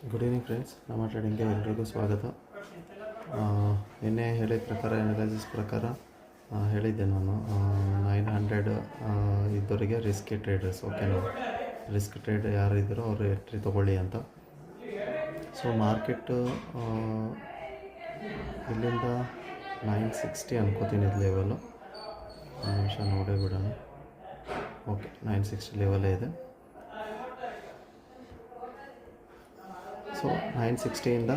Good evening friends, ನಮ್ಮ ಟ್ರೇಡಿಂಗ್ಗೆ ಎಲ್ರಿಗೂ ಸ್ವಾಗತ. ನಿನ್ನೆ ಹೇಳಿದ ಪ್ರಕಾರ ಅನಲೈಸಿಸ್ ಪ್ರಕಾರ ಹೇಳಿದ್ದೆ ನಾನು 900 ಇದ್ದವರಿಗೆ ರಿಸ್ಕಿ ಟ್ರೇಡರ್ಸ್, ಓಕೆನಾ. ರಿಸ್ಕ್ ಟ್ರೇಡ್ ಯಾರು ಇದ್ದಾರೋ ಅವರು ಎಂಟ್ರಿ ತೊಗೊಳ್ಳಿ ಅಂತ. ಸೊ ಮಾರ್ಕೆಟು ಇಲ್ಲಿಂದ 960 ಅನ್ಕೋತೀನಿ ಇದು ಲೆವೆಲು. ಒಂದು ನಿಮಿಷ ನೋಡೇ ಬಿಡೋಣ. ಓಕೆ, 960 ಲೆವೆಲೇ ಇದೆ. ಸೊ 960ಇಂದ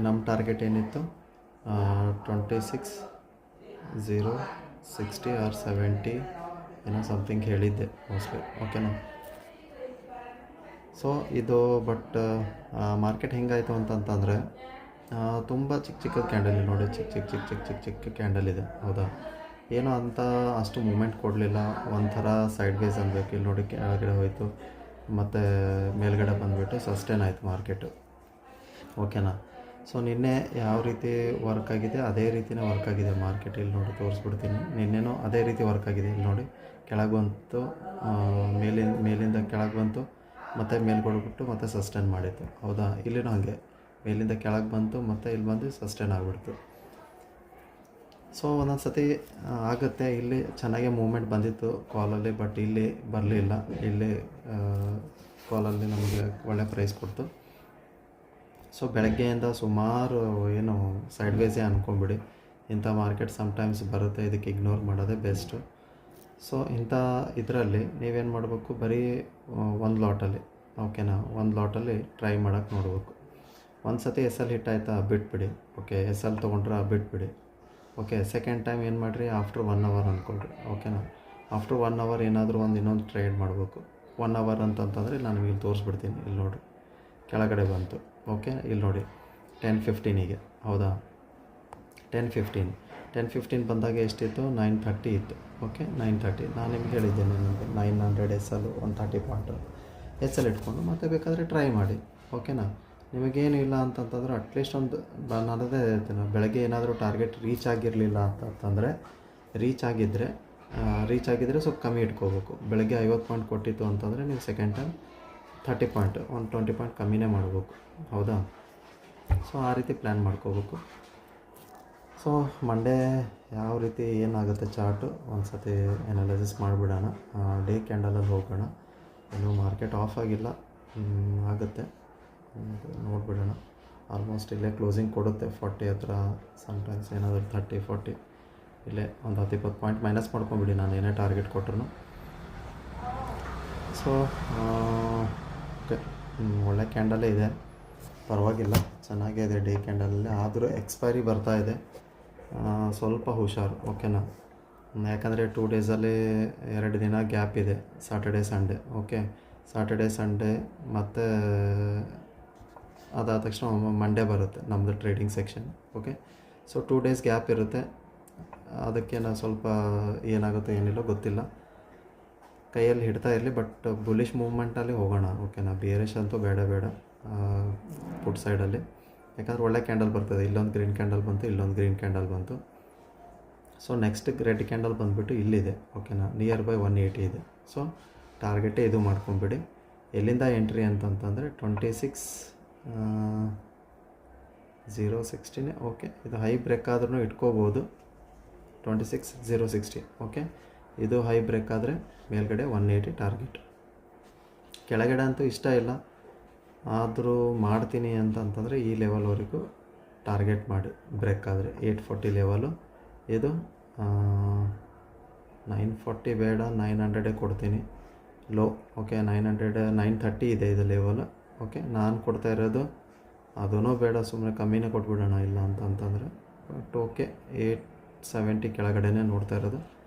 ನಮ್ಮ ಟಾರ್ಗೆಟ್ ಏನಿತ್ತು 26,060 ಆರ್ 70 ಏನೋ ಸಮಥಿಂಗ್ ಹೇಳಿದ್ದೆ ಮೋಸ್ಟ್ಲಿ, ಓಕೆನಾ. ಸೊ ಇದು ಬಟ್ ಮಾರ್ಕೆಟ್ ಹೆಂಗಾಯಿತು ಅಂತಂತಂದರೆ ತುಂಬ ಚಿಕ್ಕ ಕ್ಯಾಂಡಲ್ ನೋಡಿ, ಚಿಕ್ಕ ಕ್ಯಾಂಡಲ್ ಇದೆ, ಹೌದಾ. ಏನೋ ಅಂತ ಅಷ್ಟು ಮೂಮೆಂಟ್ ಕೊಡಲಿಲ್ಲ, ಒಂಥರ ಸೈಡ್ ವೇಸ್ ಅನ್ಬೇಕು. ಇಲ್ಲಿ ನೋಡಿ ಕೆಳಗಡೆ ಹೋಯಿತು, ಮತ್ತು ಮೇಲ್ಗಡೆ ಬಂದುಬಿಟ್ಟು ಸಸ್ಟೇನ್ ಆಯಿತು ಮಾರ್ಕೆಟು, ಓಕೆನಾ. ಸೊ ನಿನ್ನೆ ಯಾವ ರೀತಿ ವರ್ಕ್ ಆಗಿದೆ ಅದೇ ರೀತಿಯೇ ವರ್ಕ್ ಆಗಿದೆ ಮಾರ್ಕೆಟ್. ಇಲ್ಲಿ ನೋಡಿ ತೋರಿಸ್ಬಿಡ್ತೀನಿ. ನಿನ್ನೆನೂ ಅದೇ ರೀತಿ ವರ್ಕ್ ಆಗಿದೆ. ಇಲ್ಲಿ ನೋಡಿ ಕೆಳಗೆ ಬಂತು, ಮೇಲಿಂದ ಕೆಳಗೆ ಬಂತು, ಮತ್ತು ಮೇಲ್ಗೊಡ್ಬಿಟ್ಟು ಮತ್ತೆ ಸಸ್ಟೇನ್ ಮಾಡಿತ್ತು, ಹೌದಾ. ಇಲ್ಲಿನೂ ಹಾಗೆ ಮೇಲಿಂದ ಕೆಳಗೆ ಬಂತು, ಮತ್ತು ಇಲ್ಲಿ ಬಂದು ಸಸ್ಟೇನ್ ಆಗಿಬಿಡ್ತು. ಸೊ ಒಂದೊಂದು ಸತಿ ಆಗುತ್ತೆ. ಇಲ್ಲಿ ಚೆನ್ನಾಗೇ ಮೂಮೆಂಟ್ ಬಂದಿತ್ತು ಕಾಲಲ್ಲಿ, ಬಟ್ ಇಲ್ಲಿ ಬರಲಿಲ್ಲ. ಇಲ್ಲಿ ಕಾಲಲ್ಲಿ ನಮಗೆ ಒಳ್ಳೆ ಪ್ರೈಸ್ ಕೊಡ್ತು. ಸೊ ಬೆಳಗ್ಗೆಯಿಂದ ಸುಮಾರು ಏನು ಸೈಡ್ ವೇಸೇ ಅಂದ್ಕೊಂಬಿಡಿ. ಇಂಥ ಮಾರ್ಕೆಟ್ ಸಮ್ಟೈಮ್ಸ್ ಬರುತ್ತೆ, ಇದಕ್ಕೆ ಇಗ್ನೋರ್ ಮಾಡೋದೇ ಬೆಸ್ಟು. ಸೊ ಇಂಥ ಇದರಲ್ಲಿ ನೀವೇನು ಮಾಡಬೇಕು, ಬರೀ ಒಂದು ಲಾಟಲ್ಲಿ, ಓಕೆನಾ, ಒಂದು ಲಾಟಲ್ಲಿ ಟ್ರೈ ಮಾಡೋಕ್ಕೆ ನೋಡಬೇಕು. ಒಂದು ಸತಿ ಎಸ್ ಎಲ್ ಹಿಟ್ ಆಯಿತಾ ಬಿಟ್ಬಿಡಿ, ಓಕೆ. ಎಸ್ ಎಲ್ ತೊಗೊಂಡ್ರೆ ಬಿಟ್ಬಿಡಿ, ಓಕೆ. ಸೆಕೆಂಡ್ ಟೈಮ್ ಏನು ಮಾಡಿರಿ, ಆಫ್ಟರ್ 1 ಅವರ್ ಅಂದ್ಕೊಳ್ರಿ, ಓಕೆನಾ. ಆಫ್ಟರ್ 1 ಅವರ್ ಏನಾದರೂ ಇನ್ನೊಂದು ಟ್ರೇಡ್ ಮಾಡಬೇಕು. 1 ಅವರ್ ಅಂತಂತಂದರೆ ನಾನು ಇಲ್ಲಿ ತೋರಿಸ್ಬಿಡ್ತೀನಿ. ಇಲ್ಲಿ ನೋಡಿ ಕೆಳಗಡೆ ಬಂತು, ಓಕೆ. ಇಲ್ಲಿ ನೋಡಿ 10:15ಗೆ, ಹೌದಾ. 10:15 ಬಂದಾಗ ಎಷ್ಟಿತ್ತು, 930 ಇತ್ತು, ಓಕೆ. 930 ನಾನು ನಿಮ್ಗೆ ಹೇಳಿದ್ದೇನೆ, ನಿಮಗೆ 900 S L 130 point S L ಇಟ್ಕೊಂಡು ಮತ್ತೆ ಬೇಕಾದರೆ ಟ್ರೈ ಮಾಡಿ, ಓಕೆನಾ. ನಿಮಗೇನು ಇಲ್ಲ ಅಂತಂತಂದ್ರೆ ಅಟ್ಲೀಸ್ಟ್ ಒಂದು ನಾನದೇ ಹೇಳ್ತೀನಿ, ಬೆಳಗ್ಗೆ ಏನಾದರೂ ಟಾರ್ಗೆಟ್ ರೀಚ್ ಆಗಿರಲಿಲ್ಲ ಅಂತಂದರೆ ರೀಚ್ ಆಗಿದ್ದರೆ ಸ್ವಲ್ಪ ಕಮ್ಮಿ ಇಟ್ಕೋಬೇಕು. ಬೆಳಗ್ಗೆ 50 ಪಾಯಿಂಟ್ ಕೊಟ್ಟಿತ್ತು ಅಂತಂದರೆ ನೀವು ಸೆಕೆಂಡ್ ಟೈಮ್ 30 ಪಾಯಿಂಟ್, 120 ಪಾಯಿಂಟ್ ಕಮ್ಮಿನೇ ಮಾಡಬೇಕು, ಹೌದಾ. ಸೊ ಆ ರೀತಿ ಪ್ಲ್ಯಾನ್ ಮಾಡ್ಕೋಬೇಕು. ಸೊ ಮಂಡೇ ಯಾವ ರೀತಿ ಏನಾಗುತ್ತೆ ಚಾರ್ಟು ಒಂದು ಸತಿ ಅನಲೈಸಿಸ್ ಮಾಡಿಬಿಡೋಣ. ಡೇ ಕ್ಯಾಂಡಲಲ್ಲಿ ಹೋಗೋಣ. ಇನ್ನೂ ಮಾರ್ಕೆಟ್ ಆಫ್ ಆಗಿಲ್ಲ, ಆಗುತ್ತೆ, ನೋಡಿಬಿಡೋಣ. ಆಲ್ಮೋಸ್ಟ್ ಇಲ್ಲೇ ಕ್ಲೋಸಿಂಗ್ ಕೊಡುತ್ತೆ 40 ಹತ್ರ, ಸಮ್ಟೈಮ್ಸ್ ಏನಾದರೂ 30-40 ಇಲ್ಲೇ ಒಂದು 10-20 ಪಾಯಿಂಟ್ ಮೈನಸ್ ಮಾಡ್ಕೊಂಬಿಡಿ ನಾನು ಏನೇ ಟಾರ್ಗೆಟ್ ಕೊಟ್ರು. ಸೊ ಓಕೆ, ಒಳ್ಳೆ ಕ್ಯಾಂಡಲೇ ಇದೆ, ಪರವಾಗಿಲ್ಲ, ಚೆನ್ನಾಗೇ ಇದೆ ಡೇ ಕ್ಯಾಂಡಲಲ್ಲಿ. ಆದರೂ ಎಕ್ಸ್ಪೈರಿ ಬರ್ತಾ ಇದೆ, ಸ್ವಲ್ಪ ಹುಷಾರು, ಓಕೆನಾ. ಯಾಕಂದರೆ 2 ಡೇಸಲ್ಲಿ 2 ದಿನ ಗ್ಯಾಪ್ ಇದೆ, Saturday Sunday, okay. Saturday Sunday ಮತ್ತು ಅದಾದ ತಕ್ಷಣ ಮಂಡೇ ಬರುತ್ತೆ ನಮ್ಮದು trading section, okay. So 2 days gap ಇರುತ್ತೆ. ಅದಕ್ಕೆ ನಾವು ಸ್ವಲ್ಪ ಏನಾಗುತ್ತೋ ಏನಿಲ್ಲ ಗೊತ್ತಿಲ್ಲ, ಕೈಯಲ್ಲಿ ಹಿಡ್ತಾ ಇರಲಿ. ಬಟ್ ಬುಲಿಶ್ ಮೂವ್ಮೆಂಟಲ್ಲಿ ಹೋಗೋಣ, ಓಕೆನಾ. ಬೇರೆಶ್ ಅಂತೂ ಬೇಡ ಪುಟ್ ಸೈಡಲ್ಲಿ, ಯಾಕಂದರೆ ಒಳ್ಳೆ ಕ್ಯಾಂಡಲ್ ಬರ್ತದೆ. ಇಲ್ಲೊಂದು ಗ್ರೀನ್ ಕ್ಯಾಂಡಲ್ ಬಂತು, ಇಲ್ಲೊಂದು ಗ್ರೀನ್ ಕ್ಯಾಂಡಲ್ ಬಂತು. ಸೊ ನೆಕ್ಸ್ಟ್ ರೆಡ್ ಕ್ಯಾಂಡಲ್ ಬಂದುಬಿಟ್ಟು ಇಲ್ಲಿದೆ, ಓಕೆನಾ. ನಿಯರ್ ಬೈ 180 ಇದೆ. ಸೊ ಟಾರ್ಗೆಟೇ ಇದು ಮಾಡ್ಕೊಂಬಿಡಿ. ಎಲ್ಲಿಂದ ಎಂಟ್ರಿ ಅಂತಂತಂದರೆ 26,060, ಓಕೆ. ಇದು ಹೈ ಬ್ರೇಕ್ ಆದ್ರೂ ಇಟ್ಕೋಬೋದು, 26,060, ಓಕೆ. ಇದು ಹೈ ಬ್ರೇಕ್ ಆದರೆ ಮೇಲ್ಗಡೆ 180 ಟಾರ್ಗೆಟ್. ಕೆಳಗಡೆ ಅಂತೂ ಇಷ್ಟ ಇಲ್ಲ, ಆದರೂ ಮಾಡ್ತೀನಿ ಅಂತಂತಂದರೆ ಈ ಲೆವೆಲ್ವರೆಗೂ ಟಾರ್ಗೆಟ್ ಮಾಡಿ. ಬ್ರೇಕ್ ಆದರೆ 840 ಲೆವೆಲು, ಇದು 940 ಬೇಡ, 900 ಕೊಡ್ತೀನಿ ಲೋ, ಓಕೆ. 930 ಇದೆ ಇದು ಲೆವೆಲು, ಓಕೆ. ನಾನು ಕೊಡ್ತಾ ಇರೋದು ಅದೂ ಬೇಡ, ಸುಮ್ಮನೆ ಕಮ್ಮಿನೇ ಕೊಟ್ಬಿಡೋಣ ಇಲ್ಲ ಅಂತಂತಂದರೆ. ಬಟ್ ಓಕೆ, 870 ಕೆಳಗಡೆನೇ ನೋಡ್ತಾ ಇರೋದು.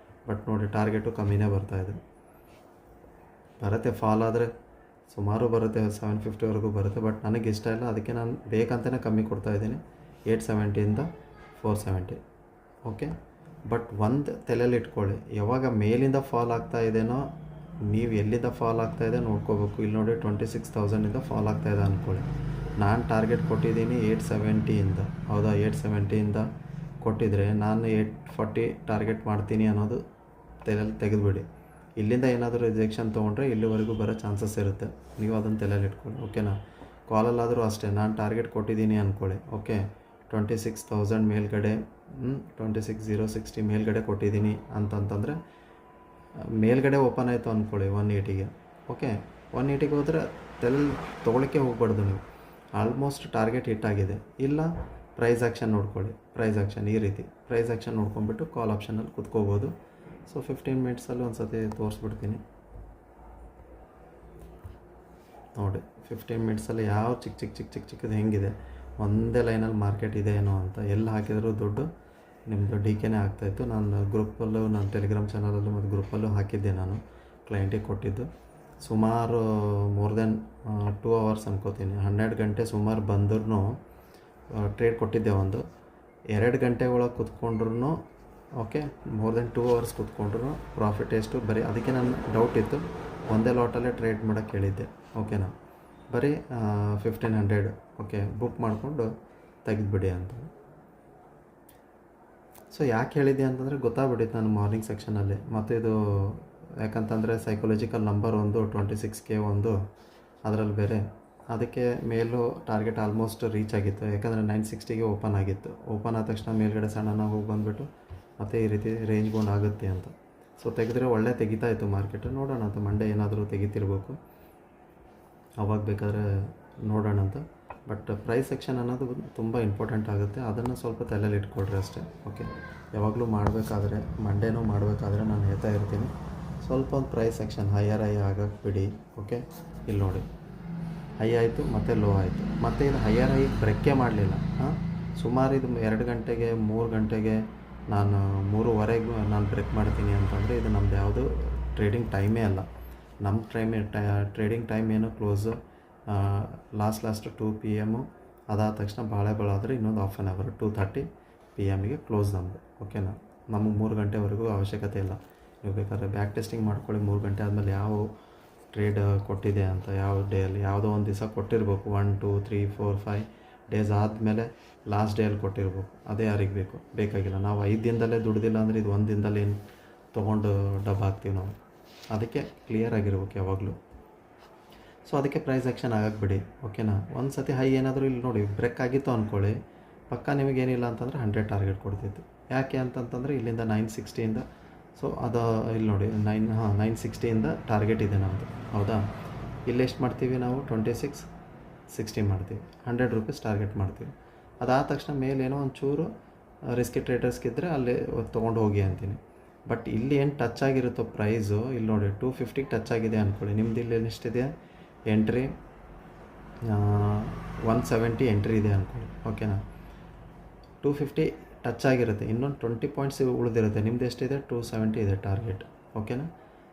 ಬಟ್ ನೋಡಿ ಟಾರ್ಗೆಟು ಕಮ್ಮಿನೇ ಬರ್ತಾಯಿದೆ, ಬರುತ್ತೆ. ಫಾಲ್ ಆದರೆ ಸುಮಾರು ಬರುತ್ತೆ, 750ವರೆಗೂ ಬರುತ್ತೆ. ಬಟ್ ನನಗೆ ಇಷ್ಟ ಇಲ್ಲ, ಅದಕ್ಕೆ ನಾನು ಬೇಕಂತಲೇ ಕಮ್ಮಿ ಕೊಡ್ತಾಯಿದ್ದೀನಿ. 870ಇಂದ 470, ಓಕೆ. ಬಟ್ ಒಂದು ತಲೆಯಲ್ಲಿ ಇಟ್ಕೊಳ್ಳಿ, ಯಾವಾಗ ಮೇಲಿಂದ ಫಾಲ್ ಆಗ್ತಾ ಇದೆನೋ, ನೀವು ಎಲ್ಲಿಂದ ಫಾಲ್ ಆಗ್ತಾಯಿದೆ ನೋಡ್ಕೋಬೇಕು. ಇಲ್ಲಿ ನೋಡಿ 26,000ಇಂದ ಫಾಲ್ ಆಗ್ತಾಯಿದೆ ಅಂದ್ಕೊಳ್ಳಿ. ನಾನು ಟಾರ್ಗೆಟ್ ಕೊಟ್ಟಿದ್ದೀನಿ 870ಇಂದ, ಹೌದಾ. 870ಇಂದ ಕೊಟ್ಟಿದ್ರೆ ನಾನು 840 ಟಾರ್ಗೆಟ್ ಮಾಡ್ತೀನಿ ಅನ್ನೋದು ತಲೆಯಲ್ಲಿ ತೆಗೆದುಬಿಡಿ. ಇಲ್ಲಿಂದ ಏನಾದರೂ ರಿಜೆಕ್ಷನ್ ತೊಗೊಂಡ್ರೆ ಇಲ್ಲಿವರೆಗೂ ಬರೋ ಚಾನ್ಸಸ್ ಇರುತ್ತೆ, ನೀವು ಅದನ್ನು ತಲೆಯಲ್ಲಿ ಇಟ್ಕೊಳ್ಳಿ, ಓಕೆನಾ. ಕಾಲಲ್ಲಾದರೂ ಅಷ್ಟೇ ನಾನು ಟಾರ್ಗೆಟ್ ಕೊಟ್ಟಿದ್ದೀನಿ ಅಂದ್ಕೊಳ್ಳಿ, ಓಕೆ 26,000 ಮೇಲ್ಗಡೆ 26,060 ಮೇಲ್ಗಡೆ ಕೊಟ್ಟಿದ್ದೀನಿ ಅಂತಂತಂದರೆ ಮೇಲ್ಗಡೆ ಓಪನ್ ಆಯಿತು ಅಂದ್ಕೊಳ್ಳಿ 180ಗೆ, ಓಕೆ 180ಗೆ ಹೋದರೆ ತೊಗೊಳಕ್ಕೆ ಹೋಗ್ಬಾರ್ದು ನೀವು. ಆಲ್ಮೋಸ್ಟ್ ಟಾರ್ಗೆಟ್ ಹಿಟ್ ಆಗಿದೆ, ಇಲ್ಲ ಪ್ರೈಸ್ ಆ್ಯಕ್ಷನ್ ನೋಡ್ಕೊಳ್ಳಿ. ಪ್ರೈಸ್ ಆ್ಯಕ್ಷನ್ ಈ ರೀತಿ ಪ್ರೈಸ್ ಆ್ಯಕ್ಷನ್ ನೋಡ್ಕೊಂಡ್ಬಿಟ್ಟು ಕಾಲ್ ಆಪ್ಷನಲ್ಲಿ ಕುತ್ಕೋಬೋದು. ಸೊ 15 ಮಿನಿಟ್ಸಲ್ಲಿ ಒಂದು ಸತಿ ತೋರಿಸ್ಬಿಡ್ತೀನಿ ನೋಡಿ. 15 ಮಿನಿಟ್ಸಲ್ಲಿ ಯಾವ ಚಿಕ್ಕದು ಹೆಂಗಿದೆ, ಒಂದೇ ಲೈನಲ್ಲಿ ಮಾರ್ಕೆಟ್ ಇದೆ ಏನೋ ಅಂತ. ಎಲ್ಲಿ ಹಾಕಿದರೂ ದುಡ್ಡು ನಿಮ್ಮದು ಡಿ ಕೆನೇ ಆಗ್ತಾಯಿತ್ತು. ನಾನು ಗ್ರೂಪಲ್ಲೂ, ನಾನು ಟೆಲಿಗ್ರಾಮ್ ಚಾನಲಲ್ಲೂ ಮತ್ತು ಗ್ರೂಪಲ್ಲೂ ಹಾಕಿದ್ದೆ, ನಾನು ಕ್ಲೈಂಟಿಗೆ ಕೊಟ್ಟಿದ್ದು. ಸುಮಾರು ಮೋರ್ ದೆನ್ 2 ಅವರ್ಸ್ ಅನ್ಕೋತೀನಿ, 12 ಗಂಟೆ ಸುಮಾರು ಬಂದ್ರೂ ಟ್ರೇಡ್ ಕೊಟ್ಟಿದ್ದೆ. 2 ಗಂಟೆ ಒಳಗೆ ಕೂತ್ಕೊಂಡ್ರು, ಓಕೆ ಮೋರ್ ದೆನ್ 2 ಅವರ್ಸ್ ಕೂತ್ಕೊಂಡ್ರು ಪ್ರಾಫಿಟ್ ಎಷ್ಟು ಬರೀ. ಅದಕ್ಕೆ ನನ್ನ ಡೌಟ್ ಇತ್ತು, ಒಂದೇ ಲಾಟಲ್ಲೇ ಟ್ರೇಡ್ ಮಾಡೋಕ್ಕೆ ಹೇಳಿದ್ದೆ, ಓಕೆನಾ. ಬರೀ 1500 ಓಕೆ ಬುಕ್ ಮಾಡಿಕೊಂಡು ತೆಗೆದುಬಿಡಿ ಅಂತ. ಸೊ ಯಾಕೆ ಹೇಳಿದ್ದೆ ಅಂತಂದರೆ ಗೊತ್ತಾಗ್ಬಿಟ್ಟಿತ್ತು ನಾನು ಮಾರ್ನಿಂಗ್ ಸೆಕ್ಷನಲ್ಲಿ. ಮತ್ತು ಇದು ಯಾಕಂತಂದರೆ ಸೈಕಾಲಜಿಕಲ್ ನಂಬರ್ 26K ಅದರಲ್ಲಿ ಬೇರೆ, ಅದಕ್ಕೆ ಮೇಲೂ ಟಾರ್ಗೆಟ್ ಆಲ್ಮೋಸ್ಟ್ ರೀಚ್ ಆಗಿತ್ತು. ಯಾಕಂದರೆ 960ಗೆ ಓಪನ್ ಆಗಿತ್ತು. ಓಪನ್ ಆದ ತಕ್ಷಣ ಮೇಲ್ಗಡೆ ಸಣ್ಣನಾಗಿ ಹೋಗಿ ಬಂದುಬಿಟ್ಟು ಮತ್ತು ಈ ರೀತಿ ರೇಂಜ್ ಗೊಂಡು ಆಗುತ್ತೆ ಅಂತ. ಸೊ ತೆಗೆದ್ರೆ ಒಳ್ಳೆ ತೆಗಿತಾ ಇತ್ತು ಮಾರ್ಕೆಟು. ನೋಡೋಣ ಅಂತ, ಮಂಡೇ ಏನಾದರೂ ತೆಗಿತಿರ್ಬೇಕು, ಅವಾಗ ಬೇಕಾದ್ರೆ ನೋಡೋಣ ಅಂತ. ಬಟ್ ಪ್ರೈಸ್ ಸೆಕ್ಷನ್ ಅನ್ನೋದು ತುಂಬ ಇಂಪಾರ್ಟೆಂಟ್ ಆಗುತ್ತೆ, ಅದನ್ನು ಸ್ವಲ್ಪ ತಲೆಯಲ್ಲಿ ಇಟ್ಕೊಳ್ರಿ ಅಷ್ಟೇ, ಓಕೆ. ಯಾವಾಗಲೂ ಮಾಡಬೇಕಾದ್ರೆ, ಮಂಡೇನೂ ಮಾಡಬೇಕಾದ್ರೆ ನಾನು ಹೇಳ್ತಾ ಇರ್ತೀನಿ, ಸ್ವಲ್ಪ ಒಂದು ಪ್ರೈಸ್ ಸೆಕ್ಷನ್ ಹೈಯರ್ ಆಗಕ್ಕೆ ಬಿಡಿ, ಓಕೆ. ಇಲ್ಲಿ ನೋಡಿ ಹೈ ಆಯಿತು ಮತ್ತು ಲೋ ಆಯಿತು, ಮತ್ತು ಇದು ಹೈಯರ್ ಬ್ರೇಕೇ ಮಾಡಲಿಲ್ಲ. ಸುಮಾರು ಇದು 2 ಗಂಟೆಗೆ 3 ಗಂಟೆಗೆ ನಾನು 3:15 ನಾನು ಬ್ರೇಕ್ ಮಾಡ್ತೀನಿ ಅಂತಂದರೆ ಇದು ನಮ್ಮದು ಯಾವುದು ಟ್ರೇಡಿಂಗ್ ಟೈಮೇ ಅಲ್ಲ. ನಮ್ಮ ಟ್ರೇಡಿಂಗ್ ಟೈಮ್ ಏನು ಕ್ಲೋಸು ಲಾಸ್ಟ್ 2 PM. ಅದಾದ ತಕ್ಷಣ ಭಾಳ ಆದರೆ ಇನ್ನೊಂದು half an hour 2:30 PM close ನಮ್ಮದು, ಓಕೆನಾ. ನಮಗೆ 3 ಗಂಟೆವರೆಗೂ ಅವಶ್ಯಕತೆ ಇಲ್ಲ. ನೀವು ಬೇಕಾದ್ರೆ ಬ್ಯಾಕ್ ಟೆಸ್ಟಿಂಗ್ ಮಾಡ್ಕೊಳ್ಳಿ 3 ಗಂಟೆ ಆದಮೇಲೆ ಯಾವ ಟ್ರೇಡ್ ಕೊಟ್ಟಿದೆ ಅಂತ, ಯಾವ ಡೇಯಲ್ಲಿ ಯಾವುದೋ ಒಂದು ದಿವಸ ಕೊಟ್ಟಿರ್ಬೇಕು. 1 2 3 4 5 ಡೇಸ್ ಆದಮೇಲೆ ಲಾಸ್ಟ್ ಡೇಯಲ್ಲಿ ಕೊಟ್ಟಿರ್ಬೇಕು. ಅದೇ ಯಾರಿಗೆ ಬೇಕಾಗಿಲ್ಲ. ನಾವು 5 ದಿನದಲ್ಲೇ ದುಡ್ದಿಲ್ಲ ಅಂದರೆ ಇದು 1 ದಿನದಲ್ಲಿ ಏನು ತೊಗೊಂಡು ಡಬ್ಬ ಹಾಕ್ತೀವಿ ನಾವು. ಅದಕ್ಕೆ ಕ್ಲಿಯರ್ ಆಗಿರ್ಬೇಕು ಯಾವಾಗಲೂ. ಸೊ ಅದಕ್ಕೆ ಪ್ರೈಸ್ ಆ್ಯಕ್ಷನ್ ಆಗಕ್ಕೆ ಬಿಡಿ, ಓಕೆನಾ. ಒಂದು ಸತಿ ಹೈ ಏನಾದರೂ ಇಲ್ಲಿ ನೋಡಿ ಬ್ರೇಕ್ ಆಗಿತ್ತು ಅಂದ್ಕೊಳ್ಳಿ, ಪಕ್ಕ ನಿಮಗೇನಿಲ್ಲ ಅಂತಂದರೆ 100 ಟಾರ್ಗೆಟ್ ಕೊಡ್ತಿತ್ತು. ಯಾಕೆ ಅಂತಂತಂದರೆ ಇಲ್ಲಿಂದ 960ಇಂದ, ಸೊ ಅದು ಇಲ್ಲಿ ನೋಡಿ 960ಇಂದ ಟಾರ್ಗೆಟ್ ಇದೆ ನಮ್ಮದು, ಹೌದಾ. ಇಲ್ಲಿ ಎಷ್ಟು ಮಾಡ್ತೀವಿ ನಾವು 2660 ಮಾಡ್ತೀವಿ, 100 ರೂಪೀಸ್ ಟಾರ್ಗೆಟ್ ಮಾಡ್ತೀವಿ. ಅದಾದ ತಕ್ಷಣ ಮೇಲೇನೋ ಒಂಚೂರು ರಿಸ್ಕಿ ಟ್ರೇಡರ್ಸ್ಗಿದ್ದರೆ ಅಲ್ಲಿ ತೊಗೊಂಡು ಹೋಗಿ ಅಂತೀನಿ. ಬಟ್ ಇಲ್ಲಿ ಏನು ಟಚ್ ಆಗಿರುತ್ತೋ ಪ್ರೈಸು, ಇಲ್ಲಿ ನೋಡಿ 250ಗೆ ಟಚ್ ಆಗಿದೆ ಅಂದ್ಕೊಳ್ಳಿ. ನಿಮ್ದು ಇಲ್ಲಿ ಎಷ್ಟಿದೆ ಎಂಟ್ರಿ 170 ಎಂಟ್ರಿ ಇದೆ ಅಂದ್ಕೊಳ್ಳಿ, ಓಕೆನಾ. 250 ಟಚ್ ಆಗಿರುತ್ತೆ, ಇನ್ನೊಂದು 20 ಪಾಯಿಂಟ್ಸ್ ಉಳಿದಿರುತ್ತೆ. ನಿಮ್ದು ಎಷ್ಟಿದೆ 270 ಇದೆ ಟಾರ್ಗೆಟ್, ಓಕೆನಾ.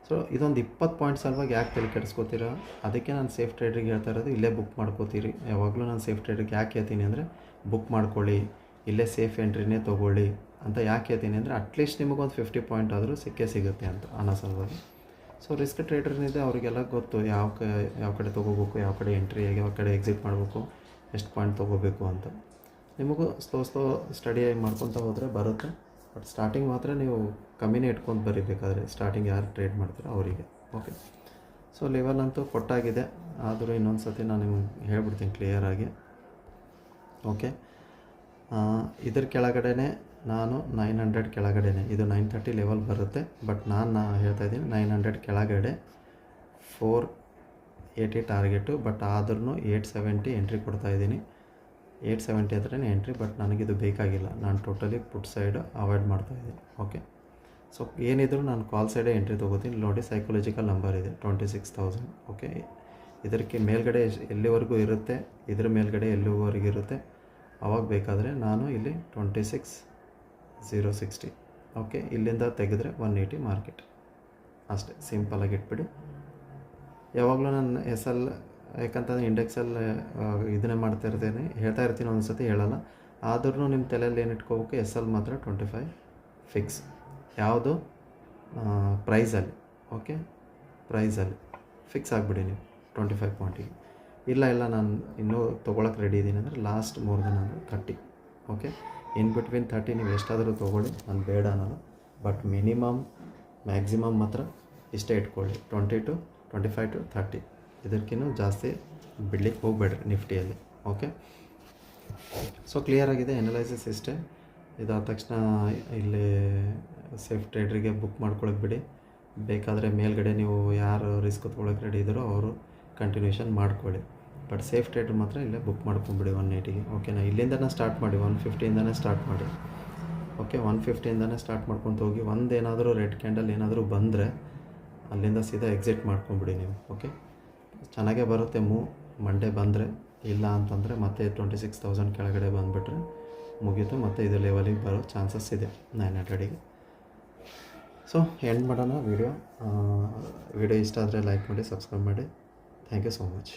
ಸೊ ಇದೊಂದು 20 ಪಾಯಿಂಟ್ಸ್ ಸಲುವಾಗಿ ಯಾಕೆ ತಲೆ ಕೆಡಿಸ್ಕೋತೀರಾ. ಅದಕ್ಕೆ ನಾನು ಸೇಫ್ ಟ್ರೇಡ್ರಿಗೆ ಹೇಳ್ತಾ ಇರೋದು, ಇಲ್ಲೇ ಬುಕ್ ಮಾಡ್ಕೋತೀರಿ. ಯಾವಾಗಲೂ ನಾನು ಸೇಫ್ ಟ್ರೇಡ್ರಿಗೆ ಯಾಕೆ ಹೇಳ್ತೀನಿ ಅಂದರೆ, ಬುಕ್ ಮಾಡ್ಕೊಳ್ಳಿ, ಇಲ್ಲೇ ಸೇಫ್ ಎಂಟ್ರಿನೇ ತೊಗೊಳ್ಳಿ ಅಂತ ಯಾಕೆ ಹೇಳ್ತೀನಿ ಅಂದರೆ, ಅಟ್ಲೀಸ್ಟ್ ನಿಮಗೊಂದು 50 ಪಾಯಿಂಟ್ ಆದರೂ ಸಿಗುತ್ತೆ ಅಂತ ಅನ್ನೋ ಸಲುವಾಗಿ. ಸೊ ರಿಸ್ಕ್ ಟ್ರೇಡರ್ನಿದೆ, ಅವರಿಗೆಲ್ಲ ಗೊತ್ತು ಯಾವ ಕಡೆ ತೊಗೋಬೇಕು, ಯಾವ ಕಡೆ ಎಂಟ್ರಿ, ಯಾವ ಕಡೆ ಎಕ್ಸಿಟ್ ಮಾಡಬೇಕು, ಎಷ್ಟು ಪಾಯಿಂಟ್ ತೊಗೋಬೇಕು ಅಂತ. ನಿಮಗೂ ಸ್ಲೋ ಸ್ಟಡಿ ಮಾಡ್ಕೊತ ಹೋದರೆ ಬರುತ್ತೆ. ಬಟ್ ಸ್ಟಾರ್ಟಿಂಗ್ ಮಾತ್ರ ನೀವು ಕಮ್ಮಿನೇ ಇಟ್ಕೊಂಡು ಬರೀಬೇಕಾದ್ರೆ, ಸ್ಟಾರ್ಟಿಂಗ್ ಯಾರು ಟ್ರೇಡ್ ಮಾಡ್ತಾರೆ ಅವರಿಗೆ, ಓಕೆ. ಸೊ ಲೆವೆಲ್ ಅಂತೂ ಕೊಟ್ಟಾಗಿದೆ, ಆದರೂ ಇನ್ನೊಂದು ಸತಿ ನಾನು ನಿಮ್ಗೆ ಹೇಳ್ಬಿಡ್ತೀನಿ ಕ್ಲಿಯರಾಗಿ, ಓಕೆ. ಇದ್ರ ಕೆಳಗಡೆ ನಾನು 900 ಕೆಳಗಡೆ, ಇದು 930 ಲೆವೆಲ್ ಬರುತ್ತೆ. ಬಟ್ ನಾನು ಹೇಳ್ತಾ ಇದ್ದೀನಿ 900 ಕೆಳಗಡೆ 480 ಟಾರ್ಗೆಟು. ಬಟ್ ಆದ್ರೂ 870 ಎಂಟ್ರಿ ಕೊಡ್ತಾಯಿದ್ದೀನಿ. 870 ಹತ್ರನೇ ಎಂಟ್ರಿ. ಬಟ್ ನನಗಿದು ಬೇಕಾಗಿಲ್ಲ, ನಾನು ಟೋಟಲಿ ಪುಟ್ ಸೈಡ್ ಅವಾಯ್ಡ್ ಮಾಡ್ತಾಯಿದ್ದೀನಿ, ಓಕೆ. ಸೊ ಏನಿದ್ರು ನಾನು ಕಾಲ್ ಸೈಡೇ ಎಂಟ್ರಿ ತೊಗೋತೀನಿ. ನೋಡಿ ಸೈಕಾಲಜಿಕಲ್ ನಂಬರ್ ಇದೆ 26,000, ಓಕೆ. ಇದಕ್ಕೆ ಮೇಲ್ಗಡೆ ಎಲ್ಲಿವರೆಗೂ ಇರುತ್ತೆ, ಇದ್ರ ಮೇಲ್ಗಡೆ ಎಲ್ಲಿವರೆಗೂ ಇರುತ್ತೆ, ಅವಾಗ ಬೇಕಾದರೆ ನಾನು ಇಲ್ಲಿ 26,060, ಓಕೆ. ಇಲ್ಲಿಂದ ತೆಗೆದ್ರೆ 180 ಮಾರ್ಕೆಟ್, ಅಷ್ಟೇ ಸಿಂಪಲಾಗಿ ಇಟ್ಬಿಡಿ. ಯಾವಾಗಲೂ ನಾನು ಯಾಕಂತಂದರೆ ಇಂಡೆಕ್ಸಲ್ಲಿ ಇದನ್ನೇ ಹೇಳ್ತಾ ಇರ್ತೀನಿ, ಒಂದು ಸತಿ ಹೇಳಲ್ಲ. ಆದ್ರೂ ನಿಮ್ಮ ತಲೆಯಲ್ಲಿ ಏನು ಇಟ್ಕೋಬೇಕು, ಮಾತ್ರ 25 ಫಿಕ್ಸ್. ಯಾವುದು ಪ್ರೈಸಲ್ಲಿ, ಓಕೆ, ಪ್ರೈಸಲ್ಲಿ ಫಿಕ್ಸ್ ಆಗಿಬಿಡಿ ನೀವು 25 ಪಾಯಿಂಟಿಗೆ. ಇಲ್ಲ ನಾನು ಇನ್ನೂ ತೊಗೊಳಕ್ಕೆ ರೆಡಿ ಇದ್ದೀನಿ ಅಂದರೆ last more than 30, okay. In between 30 ನೀವು ಎಷ್ಟಾದರೂ ತೊಗೊಳ್ಳಿ, ನಾನು ಬೇಡ ಅನ್ನೋದು. ಬಟ್ ಮ್ಯಾಕ್ಸಿಮಮ್ ಮಾತ್ರ ಇಷ್ಟೇ ಇಟ್ಕೊಳ್ಳಿ, 25 to 30, ಇದಕ್ಕಿಂತ ಜಾಸ್ತಿ ಬಿಡ್ಲಿಕ್ಕೆ ಹೋಗಬೇಡ್ರಿ ನಿಫ್ಟಿಯಲ್ಲಿ. ಓಕೆ, ಸೊ ಕ್ಲಿಯರ್ ಆಗಿದೆ ಎನಲೈಸಿಸ್ ಇಷ್ಟೇ. ಇದಾದ ತಕ್ಷಣ ಇಲ್ಲಿ ಸೇಫ್ ಟ್ರೇಡ್ರಿಗೆ ಬುಕ್ ಮಾಡ್ಕೊಳಕ್ಕೆ ಬಿಡಿ. ಬೇಕಾದರೆ ಮೇಲ್ಗಡೆ ನೀವು ಯಾರು ರಿಸ್ಕ್ ತೊಗೊಳಕ್ಕೆ ರೆಡಿ ಇದ್ದಾರೋ ಅವರು ಕಂಟಿನ್ಯೂಷನ್ ಮಾಡ್ಕೊಳ್ಳಿ. ಬಟ್ ಸೇಫ್ ಟ್ರೇಡ್ ಮಾತ್ರ ಇಲ್ಲೇ ಬುಕ್ ಮಾಡ್ಕೊಂಬಿಡಿ 180ಗೆ. ಓಕೆನಾ, ಇಲ್ಲಿಂದನೇ ಸ್ಟಾರ್ಟ್ ಮಾಡಿ, 150ಇಂದನೇ ಸ್ಟಾರ್ಟ್ ಮಾಡಿ. ಓಕೆ, 150ಇಂದನೇ ಸ್ಟಾರ್ಟ್ ಮಾಡ್ಕೊತ ಹೋಗಿ. ಒಂದೇನಾದರೂ ರೆಡ್ ಕ್ಯಾಂಡಲ್ ಏನಾದರೂ ಬಂದರೆ ಅಲ್ಲಿಂದ ಸೀದಾ ಎಕ್ಸಿಟ್ ಮಾಡ್ಕೊಂಬಿಡಿ ನೀವು. ಓಕೆ, ಚೆನ್ನಾಗೇ ಬರುತ್ತೆ ಮಂಡೇ ಬಂದರೆ. ಇಲ್ಲ ಅಂತಂದರೆ ಮತ್ತೆ 26,000 ಕೆಳಗಡೆ ಬಂದುಬಿಟ್ರೆ ಮುಗೀತು, ಮತ್ತು ಇದು ಲೆವೆಲಿಗೆ ಬರೋ ಚಾನ್ಸಸ್ ಇದೆ 900ಗೆ. ಸೊ ಎಂಡ್ ಮಾಡೋಣ ವಿಡಿಯೋ. ವಿಡಿಯೋ ಇಷ್ಟ ಆದರೆ ಲೈಕ್ ಮಾಡಿ, ಸಬ್ಸ್ಕ್ರೈಬ್ ಮಾಡಿ. Thank you so much.